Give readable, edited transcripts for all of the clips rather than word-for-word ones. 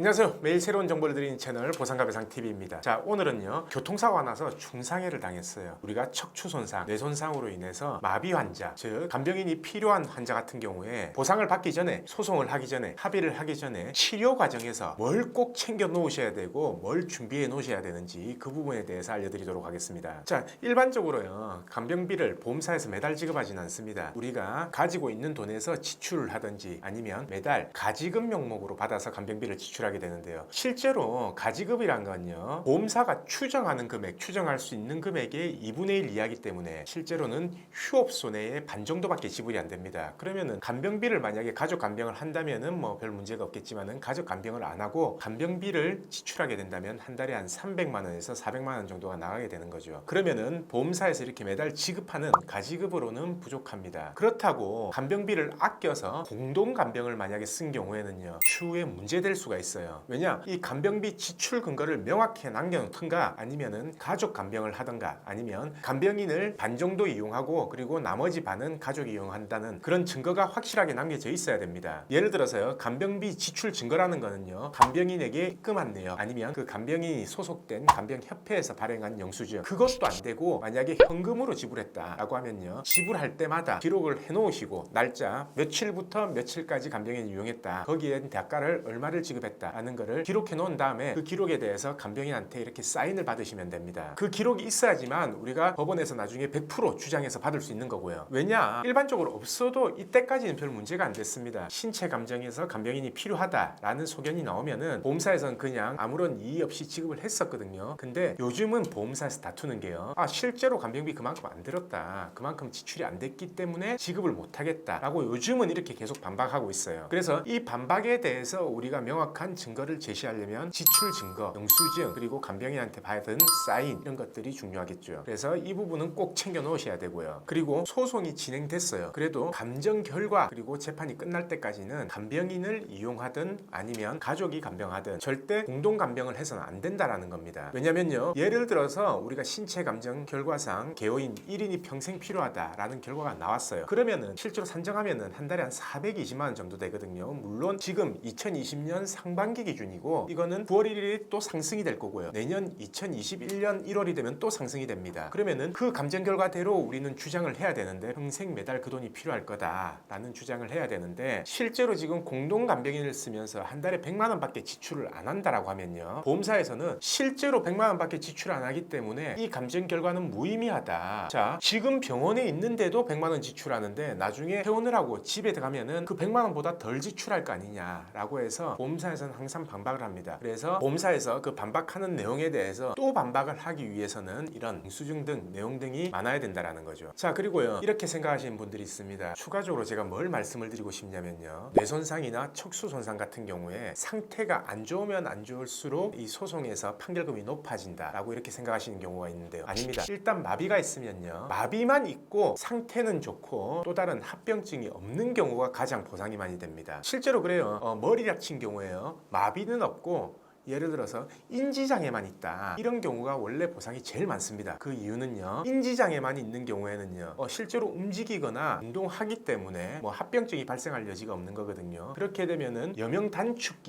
안녕하세요. 매일 새로운 정보를 드리는 채널 보상가배상TV입니다. 자, 오늘은요, 교통사고가 나서 중상해를 당했어요. 우리가 척추 손상, 뇌 손상으로 인해서 마비 환자, 즉 간병인이 필요한 환자 같은 경우에 보상을 받기 전에, 소송을 하기 전에, 합의를 하기 전에 치료 과정에서 뭘 꼭 챙겨 놓으셔야 되고 뭘 준비해 놓으셔야 되는지 그 부분에 대해서 알려드리도록 하겠습니다. 자, 일반적으로요, 간병비를 보험사에서 매달 지급하지는 않습니다. 우리가 가지고 있는 돈에서 지출을 하든지 아니면 매달 가지급 명목으로 받아서 간병비를 지출하게 되는데요. 실제로 가지급이란 건요, 보험사가 추정하는 금액, 추정할 수 있는 금액의 2분의 1 이하이기 때문에 실제로는 휴업 손해의 반 정도밖에 지불이 안 됩니다. 그러면은 간병비를 만약에 가족 간병을 한다면은 뭐 별 문제가 없겠지만은 가족 간병을 안 하고 간병비를 지출하게 된다면 한 달에 한 300만 원에서 400만 원 정도가 나가게 되는 거죠. 그러면은 보험사에서 이렇게 매달 지급하는 가지급으로는 부족합니다. 그렇다고 간병비를 아껴서 공동 간병을 만약에 쓴 경우에는요, 추후에 문제될 수가 있어요. 왜냐? 이 간병비 지출 근거를 명확히 남겨놓든가 아니면은 가족 간병을 하든가 아니면 간병인을 반 정도 이용하고 그리고 나머지 반은 가족이 이용한다는 그런 증거가 확실하게 남겨져 있어야 됩니다. 예를 들어서요, 간병비 지출 증거라는 거는요, 간병인에게 입금한 내역 아니면 그 간병인이 소속된 간병협회에서 발행한 영수증, 그것도 안 되고 만약에 현금으로 지불했다라고 하면요, 지불할 때마다 기록을 해놓으시고 날짜 며칠부터 며칠까지 간병인을 이용했다, 거기에 대가를 얼마를 지급했다 하는 거를 기록해 놓은 다음에 그 기록에 대해서 간병인한테 이렇게 사인을 받으시면 됩니다. 그 기록이 있어야지만 우리가 법원에서 나중에 100% 주장해서 받을 수 있는 거고요. 왜냐? 일반적으로 없어도 이때까지는 별 문제가 안 됐습니다. 신체 감정에서 간병인이 필요하다라는 소견이 나오면은 보험사에서는 그냥 아무런 이의 없이 지급을 했었거든요. 근데 요즘은 보험사에서 다투는 게요, 실제로 간병비 그만큼 안 들었다, 그만큼 지출이 안 됐기 때문에 지급을 못 하겠다라고 요즘은 이렇게 계속 반박하고 있어요. 그래서 이 반박에 대해서 우리가 명확한 증거를 제시하려면 지출 증거, 영수증, 그리고 간병인한테 받은 사인, 이런 것들이 중요하겠죠. 그래서 이 부분은 꼭 챙겨 놓으셔야 되고요. 그리고 소송이 진행됐어요. 그래도 감정 결과 그리고 재판이 끝날 때까지는 간병인을 이용하든 아니면 가족이 간병하든 절대 공동 간병을 해서는 안 된다라는 겁니다. 왜냐면요, 예를 들어서 우리가 신체 감정 결과상 개호인 1인이 평생 필요하다라는 결과가 나왔어요. 그러면은 실제로 산정하면은 한 달에 한 420만 원 정도 되거든요. 물론 지금 2020년 상반기 기준이고 이거는 9월 1일이 또 상승이 될 거고요. 내년 2021년 1월이 되면 또 상승이 됩니다. 그러면은 그 감정 결과대로 우리는 주장을 해야 되는데 평생 매달 그 돈이 필요할 거다라는 주장을 해야 되는데 실제로 지금 공동 간병인을 쓰면서 한 달에 100만 원밖에 지출을 안 한다라고 하면요, 보험사에서는 실제로 100만 원밖에 지출 안 하기 때문에 이 감정 결과는 무의미하다. 자, 지금 병원에 있는데도 100만 원 지출하는데 나중에 퇴원을 하고 집에 들어가면은 그 100만 원보다 덜 지출할 거 아니냐라고 해서 보험사에서는 항상 반박을 합니다. 그래서 보험사에서 그 반박하는 내용에 대해서 또 반박을 하기 위해서는 이런 영수증 등 내용 등이 많아야 된다라는 거죠. 자, 그리고요, 이렇게 생각하시는 분들이 있습니다. 추가적으로 제가 뭘 말씀을 드리고 싶냐면요, 뇌손상이나 척수 손상 같은 경우에 상태가 안 좋으면 안 좋을수록 이 소송에서 판결금이 높아진다라고 이렇게 생각하시는 경우가 있는데요. 아닙니다. 일단 마비가 있으면요, 마비만 있고 상태는 좋고 또 다른 합병증이 없는 경우가 가장 보상이 많이 됩니다. 실제로 그래요. 머리 다친 경우에요, 마비는 없고 예를 들어서 인지장애만 있다, 이런 경우가 원래 보상이 제일 많습니다. 그 이유는요, 인지장애만 있는 경우에는요, 실제로 움직이거나 운동하기 때문에 뭐 합병증이 발생할 여지가 없는 거거든요. 그렇게 되면은 여명 단축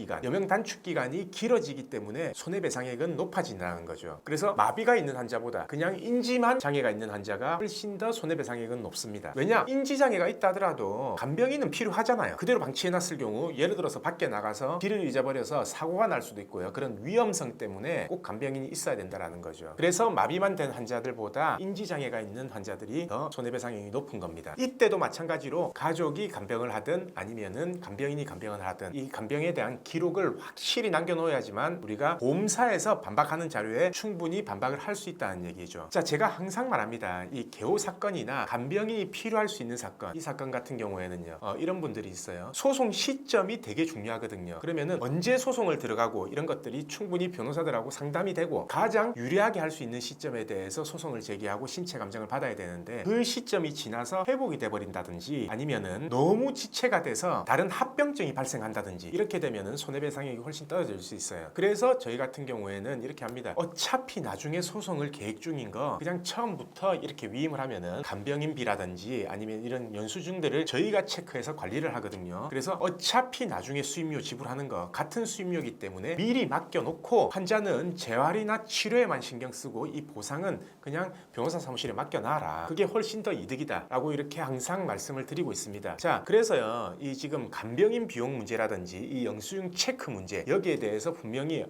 기간이 길어지기 때문에 손해배상액은 높아진다는 거죠. 그래서 마비가 있는 환자보다 그냥 인지만 장애가 있는 환자가 훨씬 더 손해배상액은 높습니다. 왜냐? 인지장애가 있다 하더라도 간병인은 필요하잖아요. 그대로 방치해놨을 경우 예를 들어서 밖에 나가서 길을 잊어버려서 사고가 날 수도 있고요. 그런 위험성 때문에 꼭 간병인이 있어야 된다는 거죠. 그래서 마비만 된 환자들보다 인지장애가 있는 환자들이 더 손해배상액이 높은 겁니다. 이때도 마찬가지로 가족이 간병을 하든 아니면은 간병인이 간병을 하든 이 간병에 대한 기록을 확실히 남겨놓아야지만 우리가 보험사에서 반박하는 자료에 충분히 반박을 할 수 있다는 얘기죠. 자, 제가 항상 말합니다. 이 개호 사건이나 간병인이 필요할 수 있는 사건, 이 사건 같은 경우에는요, 이런 분들이 있어요. 소송 시점이 되게 중요하거든요. 그러면은 언제 소송을 들어가고 이런 것 것들이 충분히 변호사들하고 상담이 되고 가장 유리하게 할 수 있는 시점에 대해서 소송을 제기하고 신체 감정을 받아야 되는데 그 시점이 지나서 회복이 돼버린다든지 아니면은 너무 지체가 돼서 다른 합병증이 발생한다든지 이렇게 되면은 손해배상액이 훨씬 떨어질 수 있어요. 그래서 저희 같은 경우에는 이렇게 합니다. 어차피 나중에 소송을 계획 중인 거 그냥 처음부터 이렇게 위임을 하면은 간병인비라든지 아니면 이런 연수증들을 저희가 체크해서 관리를 하거든요. 그래서 어차피 나중에 수임료 지불하는 거 같은 수임료이기 때문에 미리 맡겨놓고 환자는 재활이나 치료에만 신경 쓰고 이 보상은 그냥 변호사 사무실에 맡겨놔라. 그게 훨씬 더 이득이다 라고 이렇게 항상 말씀을 드리고 있습니다. 자, 그래서요 이 지금 간병인 비용 문제라든지 이 영수증 체크 문제 여기에 대해서 분명히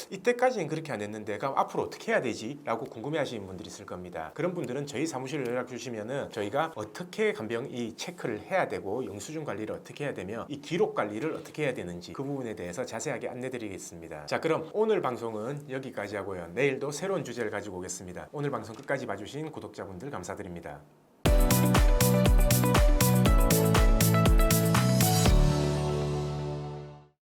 이때까지는 그렇게 안 했는데 그럼 앞으로 어떻게 해야 되지? 라고 궁금해 하시는 분들이 있을 겁니다. 그런 분들은 저희 사무실로 연락 주시면은 저희가 어떻게 간병 이 체크를 해야 되고 영수증 관리를 어떻게 해야 되며 이 기록 관리를 어떻게 해야 되는지 그 부분에 대해서 자세하게 안내 드리겠습니다. 자, 그럼 오늘 방송은 여기까지 하고요. 내일도 새로운 주제를 가지고 오겠습니다. 오늘 방송 끝까지 봐주신 구독자분들 감사드립니다.